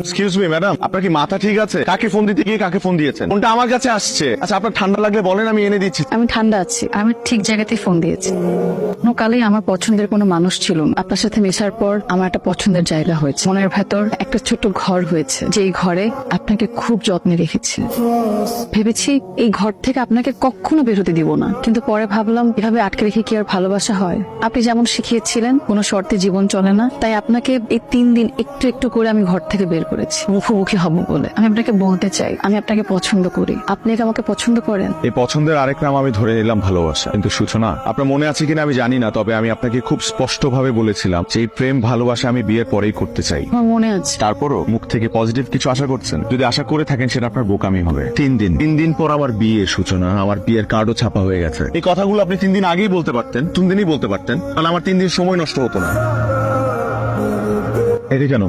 Excuse me madam, আপনার কি মাথা ঠিক আছে? কাকে ফোন দিতে গিয়ে কাকে ফোন দিয়েছেন? ফোনটা আমার কাছে আসছে। আচ্ছা, আপনার ঠান্ডা লাগলে বলেন, আমি এনে দিচ্ছি। আমি ঠান্ডা আছি, আমি ঠিক জায়গাতেই ফোন দিয়েছি। কোনো কালেই আমার পছন্দের কোনো মানুষ ছিল না। আপনার সাথে মেশার পর আমার একটা পছন্দের জায়গা হয়েছে, মনের ভেতর একটা ছোট্ট ঘর হয়েছে, যেই ঘরে আপনাকে খুব যত্নে রেখেছি। ভেবেছি এই ঘর থেকে আপনাকে কখনো বেরোতে দিব না, কিন্তু পরে ভাবলাম এভাবে আটকে রেখে কি আর ভালোবাসা হয়? আপনি যেমন শিখিয়েছিলেন কোনো শর্তে জীবন চলে না, তাই আপনাকে এই 3 দিন একটু একটু করে আমি ঘর থেকে বের করেছি, মুখোমুখি হব বলে। আমি আপনাকে বলতে চাই, আমি আপনাকে পছন্দ করি। আপনি কি আমাকে পছন্দ করেন? এই পছন্দের আরেক নাম আমি ধরে নিলাম ভালোবাসা। কিন্তু সূচনা, আপনার মনে আছে কিনা আমি জানি না, তবে আমি আপনাকে খুব স্পষ্টভাবে বলেছিলাম যে এই প্রেম ভালোবাসা আমি বিয়ের পরেই করতে চাই। আমার মনে আছে। তারপরও মুখ থেকে পজিটিভ কিছু আশা করছেন? যদি আশা করে থাকেন সেটা আপনার বোকামি হবে। 3 দিন পর আমার বিয়ে সূচনা, আমার বিয়ের কার্ডও ছাপা হয়ে গেছে। এই কথাগুলো আপনি 3 দিন আগেই বলতে পারতেন, 3 দিনই বলতে পারতেন, তাহলে আমার 3 দিন সময় নষ্ট হতো না। এটা কেন?